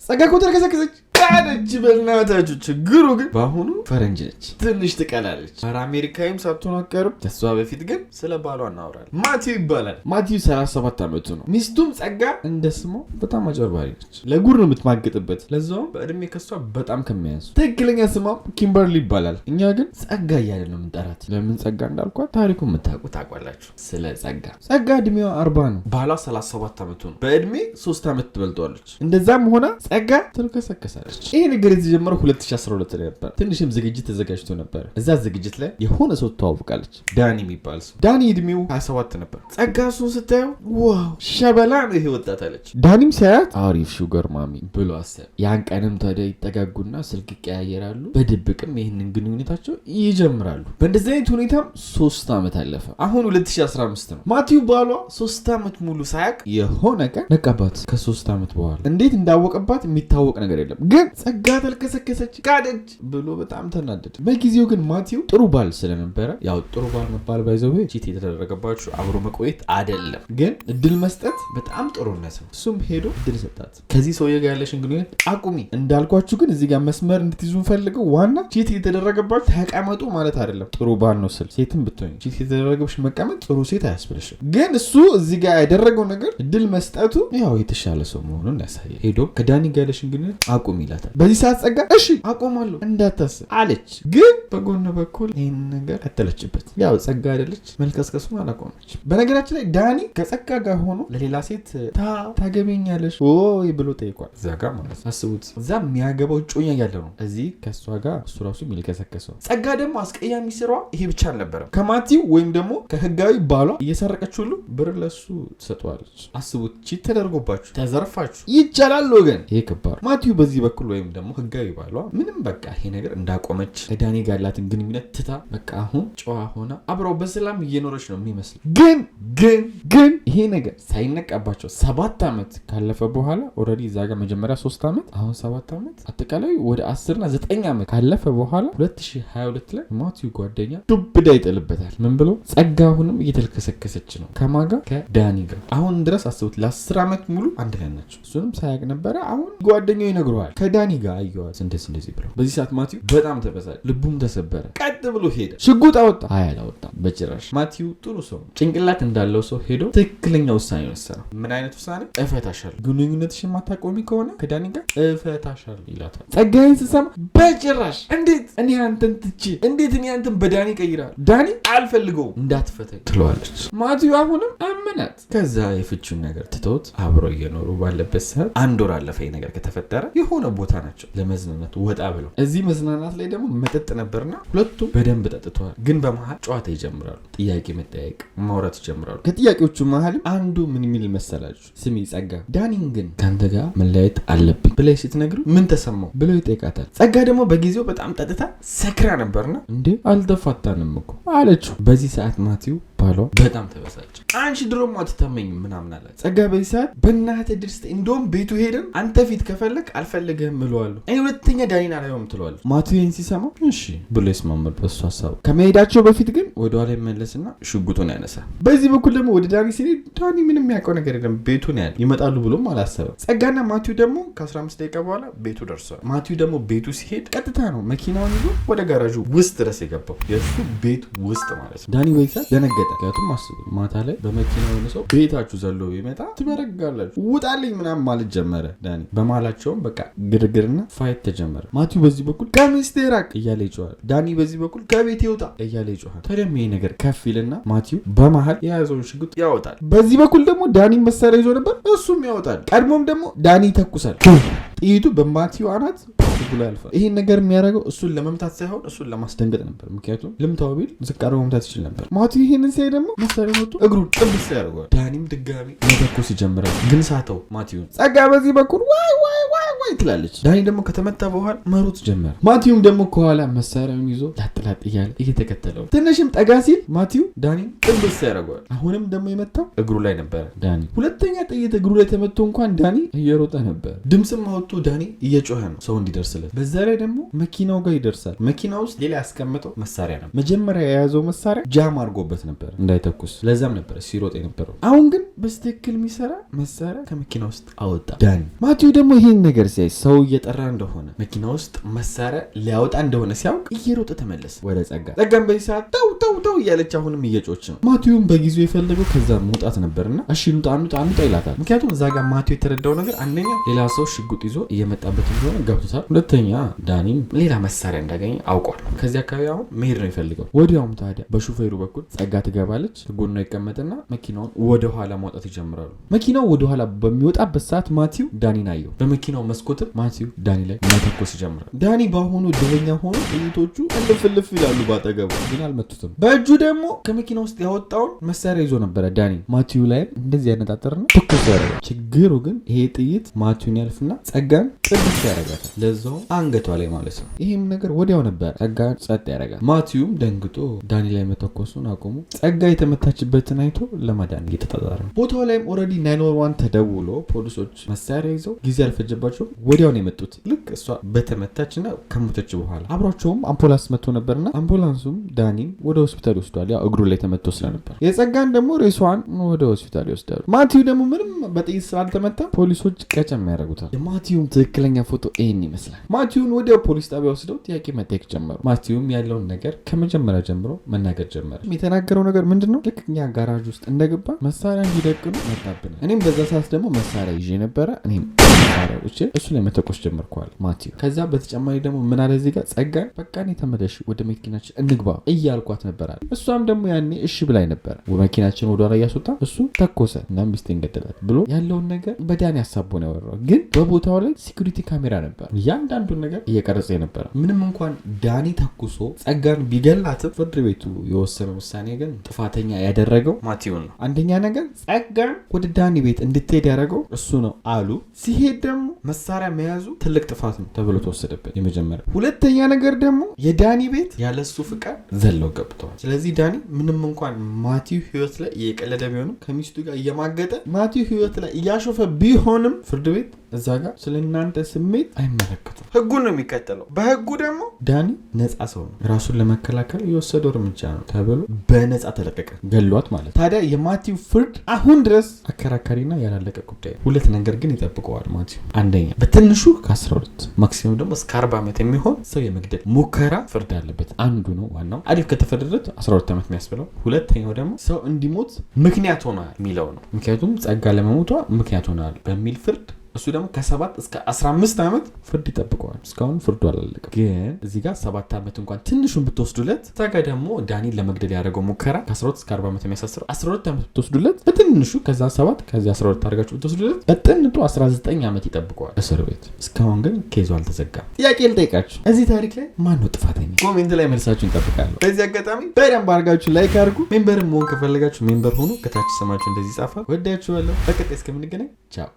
ጸጋ እኮ ተከሰከሰች ካለች በእናታችሁ። ችግሩ ግን በአሁኑ ፈረንጅ ነች፣ ትንሽ ትቀላለች። ኧረ አሜሪካዊም ሳትሆን አትቀርም። ከሷ በፊት ግን ስለ ባሏ እናወራለን። ማቲው ይባላል። ማቲው 37 ዓመቱ ነው። ሚስቱም ጸጋ እንደ ስሟ በጣም አጭበርባሪ ነች። ለጉር ነው የምትማግጥበት፣ ለዛውም በእድሜ ከሷ በጣም ከሚያንሱ። ትክክለኛ ስሟ ኪምበርሊ ይባላል። እኛ ግን ጸጋ እያለ ነው የምንጠራት። ለምን ጸጋ እንዳልኳት ታሪኩን የምታውቁ ታውቃላችሁ። ስለ ጸጋ እድሜዋ 40 ነው። ባሏ 37 ዓመቱ ነው። በእድሜ 3 ዓመት ትበልጠዋለች። እንደዛም ሆና ጸጋ ትልከሰከሳለች። ይሄ ነገር የተጀመረው 2012 ላይ ነበር። ትንሽም ዝግጅት ተዘጋጅቶ ነበር። እዛ ዝግጅት ላይ የሆነ ሰው ተዋውቃለች። ዳኒ የሚባል ሰው። ዳኒ እድሜው 27 ነበር። ጸጋ እሱን ስታየው ዋው ሸበላ ነው ይሄ ወጣት አለች። ዳኒም ሲያያት አሪፍ ሹገር ማሚ ብሎ አሰብ። ያን ቀንም ታዲያ ይጠጋጉና ስልክ ይቀያየራሉ። በድብቅም ይህንን ግንኙነታቸው ይጀምራሉ። በእንደዚህ አይነት ሁኔታም 3 ዓመት አለፈ። አሁን 2015 ነው። ማቲው ባሏ 3 ዓመት ሙሉ ሳያቅ የሆነ ቀን ነቃባት። ከ3 ዓመት በኋላ እንዴት እንዳወቀባት የሚታወቅ ነገር የለም። ግን ጸጋ ተልከሰከሰች ካደች ብሎ በጣም ተናደደ። በጊዜው ግን ማቲው ጥሩ ባል ስለነበረ፣ ያው ጥሩ ባል መባል ባይዘው ቺት የተደረገባችሁ አብሮ መቆየት አይደለም፣ ግን እድል መስጠት በጣም ጥሩነት ነው። እሱም ሄዶ እድል ሰጣት። ከዚህ ሰውዬ ጋር ያለሽን ግንኙነት አቁሚ እንዳልኳችሁ፣ ግን እዚህ ጋር መስመር እንድትይዙ ፈልገው ዋና ቺት የተደረገባችሁ ተቀመጡ ማለት አይደለም። ጥሩ ባል ነው ስል ሴትም ብትሆኝ ቺት የተደረገብሽ መቀመጥ ጥሩ ሴት አያስብልሽም። ግን እሱ እዚህ ጋር ያደረገው ነገር እድል መስጠቱ ያው የተሻለ ሰው መሆኑን ያሳያል። ሄዶ ከዳኒ ጋር ያለሽን ግንኙነት አቁሚ ይላታል። በዚህ ሰዓት ጸጋ እሺ አቆማለሁ እንዳታስብ አለች። ግን በጎን በኩል ይህን ነገር ከተለችበት። ያው ጸጋ አይደለች መልከስከሱን አላቆመች። በነገራችን ላይ ዳኒ ከጸጋ ጋር ሆኖ ለሌላ ሴት ታገቢኛለሽ ወይ ብሎ ጠይቋል። እዛ ጋር ማለት አስቡት፣ እዛ የሚያገባው እጮኛ ያለ ነው፣ እዚህ ከእሷ ጋር እሱ ራሱ የሚልከሰከሰው። ጸጋ ደግሞ አስቀያሚ ስሯ ይሄ ብቻ አልነበረም። ከማቲው ወይም ደግሞ ከህጋዊ ባሏ እየሰረቀች ሁሉ ብር ለሱ ትሰጠዋለች። አስቡት፣ ቺት ተደርጎባችሁ ተዘርፋችሁ ይቻላል ወገን፣ ይሄ ከባድ። ማቲው በዚህ በኩል ወይም ደግሞ ህጋዊ ባሏ ምንም በቃ ይሄ ነገር እንዳቆመች ከዳኒ ጋር ያላትን ግንኙነት ትታ በቃ አሁን ጨዋ ሆና አብረው በሰላም እየኖረች ነው የሚመስለው። ግን ይሄ ነገር ሳይነቃባቸው 7 ዓመት ካለፈ በኋላ ኦልሬዲ እዛ ጋር መጀመሪያ 3 ዓመት አሁን 7 ዓመት አጠቃላይ ወደ 10 እና 9 ዓመት ካለፈ በኋላ 2022 ላይ ማቲው ጓደኛ ዱብዳ ይጥልበታል። ምን ብሎ ጸጋ አሁንም እየተልከሰከሰች ነው። ከማጋ ከዳኒ ጋር አሁን ድረስ አስቡት፣ ለ10 ዓመት ሙሉ አንድ ላይ ናቸው። እሱንም ሳያቅ ነበረ። አሁን ጓደኛው ይነግረዋል ከዳኒ ጋር አየዋት እንደዚህ ብለው። በዚህ ሰዓት ማቲው በጣም ተበሳጨ፣ ልቡም ተሰበረ። ቀጥ ብሎ ሄደ። ሽጉጥ አወጣ። አላወጣም በጭራሽ። ማቲው ጥሩ ሰው፣ ጭንቅላት እንዳለው ሰው ሄዶ ትክክለኛ ውሳኔ ወሰነ። ምን አይነት ውሳኔ? እፈታሻለሁ፣ ግንኙነትሽን ማታቆሚ ከሆነ ከዳኒ ጋር እፈታሻለሁ ይላታል። ጸጋዬን ስሰማ በጭራሽ እንዴት እኔ አንተን ትቼ እንዴት እኔ አንተን በዳኒ ቀይራለሁ? ዳኒ አልፈልገውም እንዳትፈታኝ ትለዋለች። ማቲው አሁንም አመናት። ከዛ የፍቹን ነገር ትተውት አብሮ እየኖሩ ባለበት ሰዓት 1 ወር አለፈ። ነገር ከተፈጠረ የሆነ ቦታ ናቸው ለመዝናናት ወጣ ብለው። እዚህ መዝናናት ላይ ደግሞ መጠጥ ነበርና ሁለቱም በደንብ ጠጥተዋል። ግን በመሃል ጨዋታ ይጀምራሉ። ጥያቄ መጠያየቅ፣ ማውራት ይጀምራሉ። ከጥያቄዎቹ መሃል አንዱ ምን የሚል መሰላችሁ? ስሚ ጸጋ፣ ዳኒን ግን ከአንተ ጋር መለያየት አለብኝ ብለሽ ስትነግሩ ምን ተሰማው ብሎ ይጠይቃታል። ጸጋ ደግሞ በጊዜው በጣም ጠጥታ ሰክራ ነበርና እንዴ አልተፋታንም እኮ አለችው። በዚህ ሰዓት ማቲው ባሏ በጣም ተበሳጨ። አንቺ ድሮም አትተመኝ ምናምን አላት። ጸጋ በዚህ ሰዓት በእናትህ ድርስ እንደውም ቤቱ ሄደን አንተ ፊት ከፈለክ አልፈልግህም እለዋለሁ፣ እኔ ሁለተኛ ዳኒን አላየውም ትለዋለች። ማቲውን ሲሰማ እሺ ብሎ ይስማማል በሱ ሀሳቡ። ከመሄዳቸው በፊት ግን ወደ ኋላ ይመለስና ሽጉጡን ያነሳል። በዚህ በኩል ደግሞ ወደ ዳኒ ሲሄድ ዳኒ ምንም የሚያውቀው ነገር የለም፣ ቤቱ ነው ያለ። ይመጣሉ ብሎም አላሰበም። ጸጋና ማቲው ደግሞ ከ15 ደቂቃ በኋላ ቤቱ ደርሷል። ማቲው ደግሞ ቤቱ ሲሄድ ቀጥታ ነው መኪናውን ይዞ ወደ ጋራዡ ውስጥ ድረስ የገባው፣ የእሱ ቤት ውስጥ ማለት ነው። ዳኒ በዚህ ሰዓት ደነገጠ። ምክንያቱም አስቡ፣ ማታ ላይ በመኪና የሆነ ሰው ቤታችሁ ዘሎ ቢመጣ ትበረጋላችሁ፣ ውጣልኝ ምናምን ማለት ጀመረ ዳኒ። በመሀላቸውም በቃ ግርግርና ፋይት ተጀመረ። ማቲው በዚህ በኩል ከሚስቴ ራቅ እያለ ይጮሃል። ዳኒ በዚህ በኩል ከቤት ይውጣ እያለ ይጮሃል። ታዲያም ይሄ ነገር ከፍ ይልና ማቲው በመሀል የያዘውን ሽጉጥ ያወጣል። በዚህ በኩል ደግሞ ዳኒ መሳሪያ ይዞ ነበር፣ እሱም ያወጣል። ቀድሞም ደግሞ ዳኒ ይተኩሳል። ጥይቱ በማቲው አናት ብሎ ያልፋል። ይሄን ነገር የሚያደርገው እሱን ለመምታት ሳይሆን እሱን ለማስደንገጥ ነበር። ምክንያቱም ልምታው ቢል ዝቅ አድርጎ መምታት ይችል ነበር። ማቲው ይሄንን ሲያይ ደግሞ መሳሪያ መጥቶ እግሩን ጥብስ ያደርገዋል። ዳኒም ድጋሚ መተኮስ ይጀምራል። ግን ሳተው ማቲውን። ጸጋ በዚህ በኩል ዋይ ትላለች። ዳኒ ደግሞ ከተመታ በኋላ መሮጥ ጀመረ። ማቲውም ደግሞ ከኋላ መሳሪያውን ይዞ ላጥላጥ እያለ እየተከተለው፣ ትንሽም ጠጋ ሲል ማቲው ዳኒ ጥብስ ያደርገዋል። አሁንም ደግሞ የመታው እግሩ ላይ ነበረ ዳኒ። ሁለተኛ ጥይት እግሩ ላይ ተመቶ እንኳን ዳኒ እየሮጠ ነበር። ድምፅም አወጡ ዳኒ እየጮኸ ነው ሰው እንዲደርስለት። በዛ ላይ ደግሞ መኪናው ጋር ይደርሳል። መኪና ውስጥ ሌላ ያስቀመጠው መሳሪያ ነው። መጀመሪያ የያዘው መሳሪያ ጃም አድርጎበት ነበር እንዳይተኩስ። ለዛም ነበር ሲሮጥ የነበረው። አሁን ግን በስትክክል የሚሰራ መሳሪያ ከመኪና ውስጥ አወጣ ዳኒ። ማቲው ደግሞ ይሄን ነገር ሲያይ ሰው እየጠራ እንደሆነ መኪና ውስጥ መሳሪያ ሊያወጣ እንደሆነ ሲያውቅ እየሮጠ ተመለሰ ወደ ጸጋ። ጸጋም በዚህ ሰዓት ተው እያለች አሁንም እየጮች ነው። ማቲዩም በጊዜው የፈለገው ከዛ መውጣት ነበርና እሺ ኑጣ ይላታል። ምክንያቱም እዛ ጋር ማቲዩ የተረዳው ነገር አንደኛ ሌላ ሰው ሽጉጥ ይዞ እየመጣበት እንደሆነ ገብቶታል። ሁለተኛ ዳኒም ሌላ መሳሪያ እንዳገኘ አውቋል። ከዚህ አካባቢ አሁን መሄድ ነው የፈልገው። ወዲያውም ታዲያ በሹፌሩ በኩል ጸጋ ትገባለች። ጎኗ ይቀመጥና መኪናውን ወደ ኋላ ማውጣት ይጀምራሉ። መኪናው ወደ ኋላ በሚወጣበት ሰዓት ማቲዩ ዳኒን አየው። በመኪናው መስኮትም ማቲዩ ዳኒ ላይ መተኮስ ይጀምራል። ዳኒ በአሁኑ ድበኛ ሆኖ ጥይቶቹ እልፍ ይላሉ ባጠገቡ፣ ግን አልመቱትም። በእጁ ደግሞ ከመኪና ውስጥ ያወጣውን መሳሪያ ይዞ ነበረ ዳኒ። ማቲዩ ላይም እንደዚህ ያነጣጠርና ትኩስ ያደርጋል። ችግሩ ግን ይሄ ጥይት ማቲዩን ያልፍና ጸጋን ጥብስ ያደርጋታል። ለዛው አንገቷ ላይ ማለት ነው። ይህም ነገር ወዲያው ነበር ጸጋን ጸጥ ያደርጋል። ማቲዩም ደንግጦ ዳኒ ላይ መተኮሱን አቆሙ። ጸጋ የተመታችበትን አይቶ ለማዳን እየተጣጣረ ነው። ቦታው ላይም ኦልሬዲ 911 ተደውሎ ፖሊሶች መሳሪያ ይዘው ጊዜ አልፈጀባቸው ወዲያው ነው የመጡት። ልክ እሷ በተመታችና ከሞተች በኋላ አብሯቸውም አምቡላንስ መጥቶ ነበርና አምቡላንሱም ዳኒን ወደ ሆስፒታል ይወስዷል። ያው እግሩ ላይ ተመቶ ስለነበር የጸጋን ደግሞ ሬሷን ወደ ሆስፒታል ይወስዳሉ። ማቲዩ ደግሞ ምንም በጥይት ስላልተመታ ፖሊሶች ቀጨም ያደርጉታል። የማቲዩም ትክክለኛ ፎቶ ይህን ይመስላል። ማቲዩን ወዲያው ፖሊስ ጣቢያ ወስደው ጥያቄ መጠየቅ ጀመሩ። ማቲዩም ያለውን ነገር ከመጀመሪያ ጀምሮ መናገር ጀመረ። የተናገረው ነገር ምንድነው? ልክ እኛ ጋራጅ ውስጥ እንደገባ መሳሪያ እንዲደቅኑ መጣብን። እኔም በዛ ሰዓት ደግሞ መሳሪያ ይዤ ነበረ። እኔም እሱ ላይ መተኮስ ጀመርኳል ማቲዩ። ከዛ በተጨማሪ ደግሞ ምን አለ እዚህ ጋር ጸጋን በቃ እኔ ተመለሽ ወደ መኪናችን እንግባ እያልኳት ነበራል። እሷም ደግሞ ያኔ እሺ ብላኝ ነበረ። መኪናችን ወደ ኋላ እያስወጣ እሱ ተኮሰ እና ሚስቴን ገደላት ብሎ ያለውን ነገር በዳኒ ሀሳብ ነው ያወራው። ግን በቦታው ላይ ሲኩሪቲ ካሜራ ነበር እያንዳንዱን ነገር እየቀረጸ ነበር። ምንም እንኳን ዳኒ ተኩሶ ጸጋን ቢገላትም ፍርድ ቤቱ የወሰነው ውሳኔ ግን ጥፋተኛ ያደረገው ማቲዩ ነው። አንደኛ ነገር ጸጋን ወደ ዳኒ ቤት እንድትሄድ ያደረገው እሱ ነው አሉ። ሲሄድ ደግሞ መሳሪያ መያዙ ትልቅ ጥፋት ነው ተብሎ ተወሰደበት የመጀመሪያ። ሁለተኛ ነገር ደግሞ የዳኒ ቤት ያለሱ ፍቃድ ዘለው ገብተዋል። ስለዚህ ዳኒ ምንም እንኳን ማቲዩ ህይወት ላይ እየቀለደ ቢሆንም ከሚስቱ ጋር እየማገጠ ማቲዩ ህይወት ላይ እያሾፈ ቢሆንም ፍርድ ቤት እዛ ጋር ስለእናንተ ስሜት አይመለከቱም። ህጉን ነው የሚከተለው። በህጉ ደግሞ ዳኒ ነፃ ሰው ነው፣ ራሱን ለመከላከል የወሰደው እርምጃ ነው ተብሎ በነፃ ተለቀቀ። ገሏት ማለት። ታዲያ የማቲዩ ፍርድ አሁን ድረስ አከራካሪና ያላለቀ ጉዳይ። ሁለት ነገር ግን ይጠብቀዋል ማቲዩ። አንደኛ በትንሹ ከ12 ማክሲመም ደግሞ እስከ 40 ዓመት የሚሆን ሰው የመግደል ሙከራ ፍርድ አለበት። አንዱ ነው ዋናው። አሪፍ ከተፈረደበት 12 ዓመት የሚያስብለው። ሁለተኛው ደግሞ ሰው እንዲሞት ምክንያት ሆኗል የሚለው ነው። ምክንያቱም ጸጋ ለመሞቷ ምክንያት ሆኗል በሚል ፍርድ እሱ ደግሞ ከ7 እስከ 15 ዓመት ፍርድ ይጠብቀዋል። እስካሁን ፍርዱ አላለቀም። ግን እዚህ ጋር 7 ዓመት እንኳን ትንሹን ብትወስዱለት ጸጋ ደግሞ ዳኒን ለመግደል ያደረገው ሙከራ ከ12 እስከ 40 ዓመት የሚያሳስረው 12 ዓመት ብትወስዱለት በትንሹ ከዛ 7 ከዛ 12 አድርጋችሁ ብትወስዱለት በጥንቱ 19 ዓመት ይጠብቀዋል እስር ቤት። እስካሁን ግን ኬዙ አልተዘጋም። ጥያቄ ልጠይቃችሁ፣ እዚህ ታሪክ ላይ ማን ነው ጥፋተኛ? ኮሜንት ላይ መልሳችሁ እንጠብቃለሁ። በዚህ አጋጣሚ በደንብ አድርጋችሁ ላይክ አድርጉ። ሜምበርም መሆን ከፈለጋችሁ ሜምበር ሆኑ። ከታች ስማችሁ እንደዚህ ጻፋ። ወዳችኋለሁ። በቀጣይ እስከምንገናኝ ቻው።